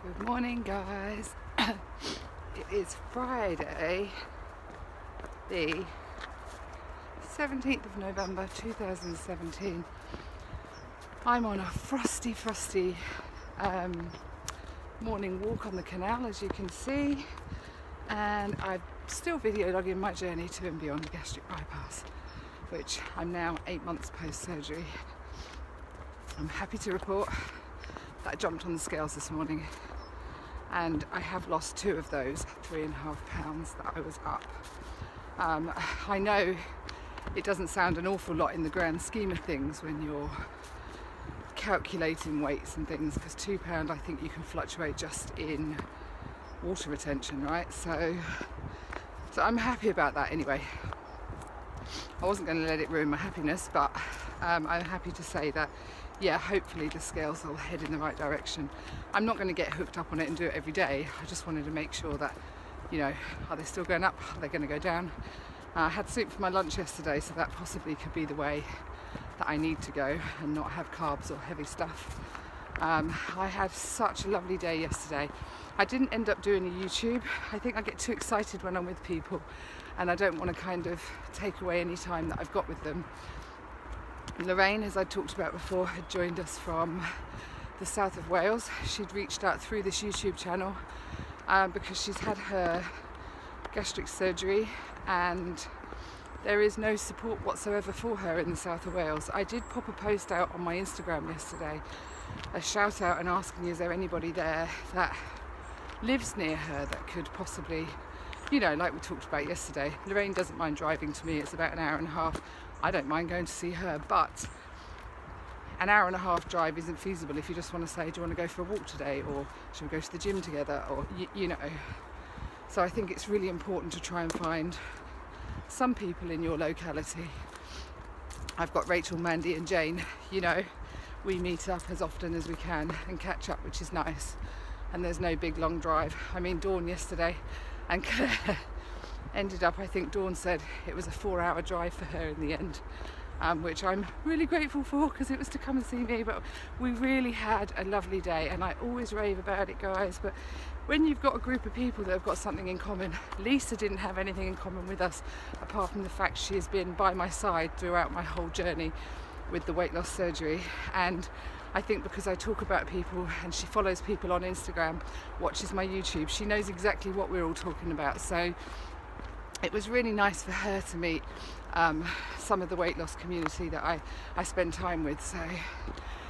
Good morning, guys. It is Friday, the 17th of November 2017. I'm on a frosty morning walk on the canal, as you can see, and I'm still video logging my journey to and beyond the gastric bypass, which I'm now 8 months post-surgery. I'm happy to report that I jumped on the scales this morning and I have lost 2 of those 3.5 pounds that I was up. I know it doesn't sound an awful lot in the grand scheme of things when you're calculating weights and things, because £2 I think you can fluctuate just in water retention, right? So I'm happy about that anyway. I wasn't going to let it ruin my happiness, but I'm happy to say that, yeah, hopefully the scales will head in the right direction. I'm not going to get hooked up on it and do it every day. I just wanted to make sure that, you know, are they still going up? Are they going to go down? I had soup for my lunch yesterday, so that possibly could be the way that I need to go and not have carbs or heavy stuff. I had such a lovely day yesterday. I didn't end up doing a YouTube. I think I get too excited when I'm with people and I don't want to kind of take away any time that I've got with them. Lorraine, as I talked about before, had joined us from the south of Wales. She'd reached out through this YouTube channel because she's had her gastric surgery and there is no support whatsoever for her in the south of Wales. I did pop a post out on my Instagram yesterday, a shout out and asking, is there anybody there that lives near her that could possibly, you know, like we talked about yesterday. Lorraine doesn't mind driving to me, it's about an hour and a half. I don't mind going to see her, but an hour and a half drive isn't feasible if you just want to say, do you want to go for a walk today, or should we go to the gym together, or you know. So I think it's really important to try and find some people in your locality. I've got Rachel, Mandy and Jane, you know, we meet up as often as we can and catch up, which is nice, and there's no big long drive. I mean, Dawn yesterday and Claire ended up, I think Dawn said it was a 4-hour drive for her in the end, which I'm really grateful for because it was to come and see me. But we really had a lovely day, and I always rave about it, guys, but when you've got a group of people that have got something in common. Lisa didn't have anything in common with us apart from the fact she has been by my side throughout my whole journey with the weight loss surgery, and I think because I talk about people and she follows people on Instagram, watches my YouTube, she knows exactly what we're all talking about. So it was really nice for her to meet some of the weight loss community that I spend time with. So,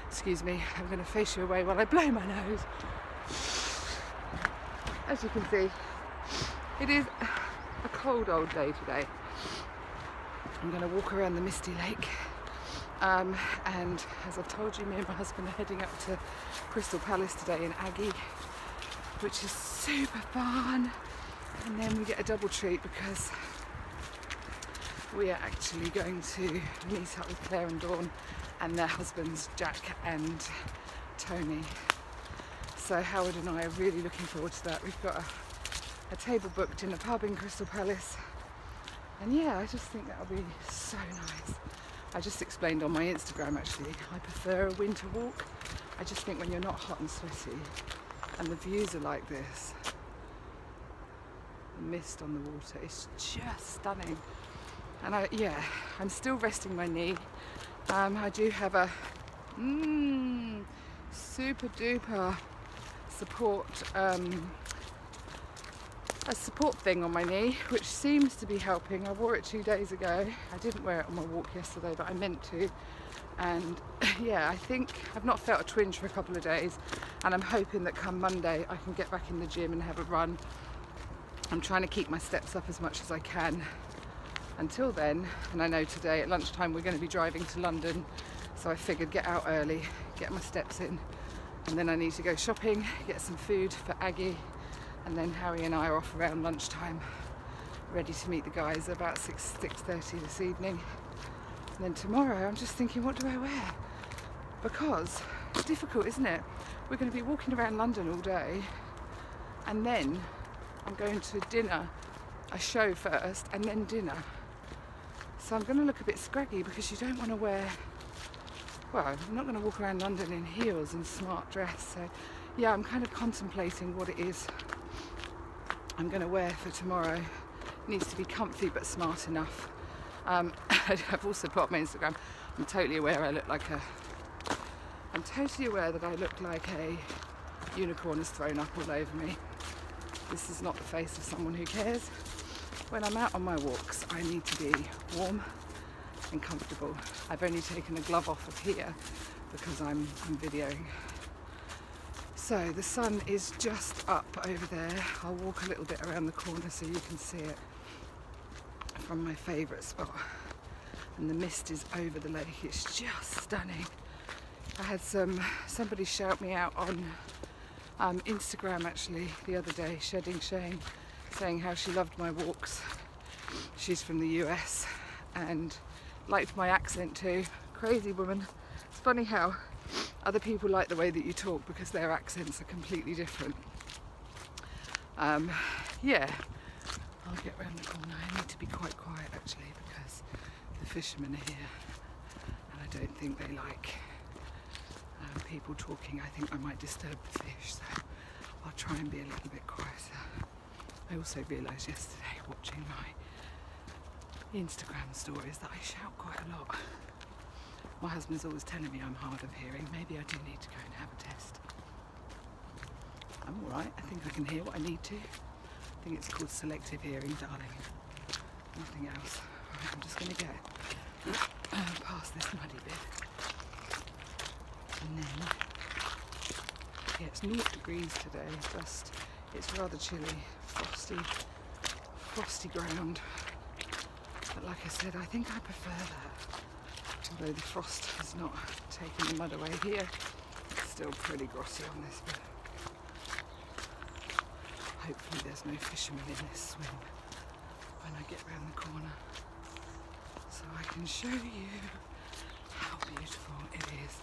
excuse me, I'm going to face you away while I blow my nose. As you can see, it is a cold old day today. I'm going to walk around the misty lake. And as I've told you, me and my husband are heading up to Crystal Palace today in Aggie, which is super fun. And then we get a double treat because we are actually going to meet up with Claire and Dawn and their husbands Jack and Tony. So Howard and I are really looking forward to that. We've got a table booked in a pub in Crystal Palace, and yeah, I just think that'll be so nice. I just explained on my Instagram actually, I prefer a winter walk. I just think when you're not hot and sweaty and the views are like this, the mist on the water is just stunning. And I'm still resting my knee. I do have a super duper support a support thing on my knee, which seems to be helping. I wore it 2 days ago. I didn't wear it on my walk yesterday, but I meant to. And yeah, I think I've not felt a twinge for a couple of days, and I'm hoping that come Monday I can get back in the gym and have a run. I'm trying to keep my steps up as much as I can until then, and I know today at lunchtime we're going to be driving to London, so I figured get out early, get my steps in, and then I need to go shopping, get some food for Aggie, and then Harry and I are off around lunchtime, ready to meet the guys about 6:30 this evening. And then tomorrow I'm just thinking, what do I wear? Because it's difficult, isn't it? We're going to be walking around London all day, and then I'm going to dinner, a show first, and then dinner. So I'm going to look a bit scraggy because you don't want to wear, well, I'm not going to walk around London in heels and smart dress, so yeah, I'm kind of contemplating what it is I'm going to wear for tomorrow. It needs to be comfy but smart enough. I've also put on my Instagram, I'm totally aware that I look like a unicorn has thrown up all over me. This is not the face of someone who cares. When I'm out on my walks, I need to be warm and comfortable. I've only taken a glove off of here because I'm videoing. So the sun is just up over there. I'll walk a little bit around the corner so you can see it from my favourite spot. And the mist is over the lake. It's just stunning. I had somebody shout me out on Instagram actually the other day, Shedding Shame, saying how she loved my walks. She's from the US and liked my accent too. Crazy woman. It's funny how other people like the way that you talk because their accents are completely different. Yeah, I'll get round the corner. I need to be quite quiet actually because the fishermen are here and I don't think they like people talking. I think I might disturb the fish, so I'll try and be a little bit quieter. I also realised yesterday watching my Instagram stories that I shout quite a lot. My husband's always telling me I'm hard of hearing. Maybe I do need to go and have a test. I'm alright, I think I can hear what I need to. I think it's called selective hearing, darling. Nothing else. Alright, I'm just going to get past this muddy bit. And then, yeah, it's 0 degrees today, just, it's rather chilly, frosty ground. But like I said, I think I prefer that. Although the frost has not taken the mud away here, it's still pretty grotty on this bit. Hopefully there's no fishermen in this swim when I get round the corner. So I can show you how beautiful it is.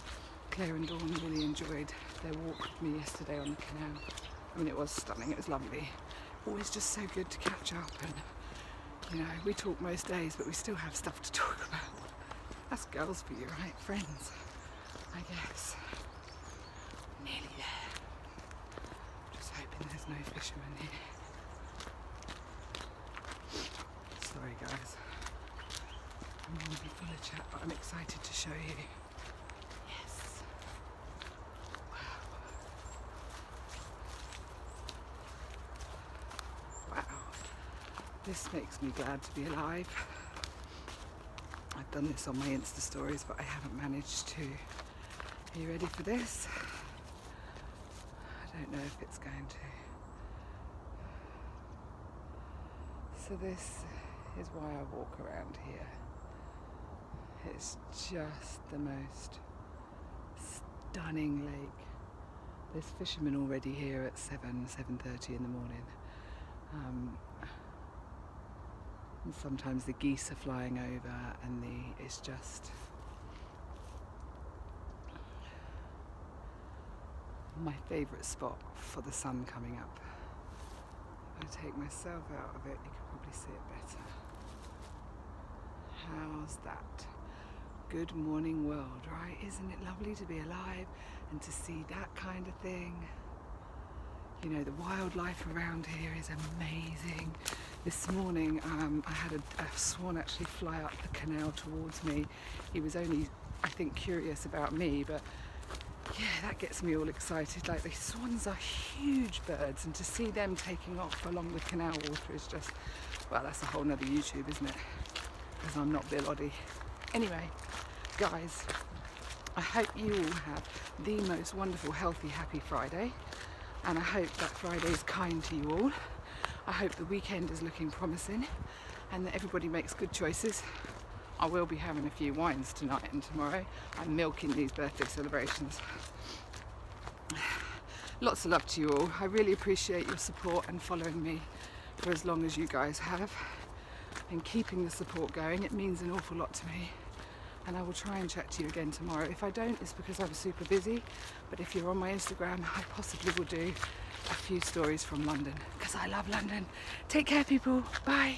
Claire and Dawn really enjoyed their walk with me yesterday on the canal. I mean, it was stunning, it was lovely. Always just so good to catch up and, you know, we talk most days, but we still have stuff to talk about. That's girls for you, right? Friends, I guess. Nearly there. Just hoping there's no fishermen here. Sorry guys. I'm going to be full of chat, but I'm excited to show you. Yes. Wow. Wow. This makes me glad to be alive. I've done this on my Insta stories, but I haven't managed to. Are you ready for this? I don't know if it's going to. So this is why I walk around here. It's just the most stunning lake. There's fishermen already here at 7:30 in the morning. And sometimes the geese are flying over and it's just my favourite spot for the sun coming up. If I take myself out of it, you can probably see it better. How's that? Good morning world, right? Isn't it lovely to be alive and to see that kind of thing? You know, the wildlife around here is amazing. This morning I had a swan actually fly up the canal towards me. He was only, I think, curious about me, but yeah, that gets me all excited. Like, the swans are huge birds, and to see them taking off along the canal water is just, well, that's a whole nother YouTube, isn't it? Because I'm not Bill Oddie. Anyway, guys, I hope you all have the most wonderful, healthy, happy Friday. And I hope that Friday is kind to you all. I hope the weekend is looking promising and that everybody makes good choices. I will be having a few wines tonight and tomorrow. I'm milking these birthday celebrations. Lots of love to you all. I really appreciate your support and following me for as long as you guys have and keeping the support going. It means an awful lot to me. And I will try and chat to you again tomorrow. If I don't, it's because I'm super busy. But if you're on my Instagram, I possibly will do a few stories from London because I love London. Take care, people. Bye.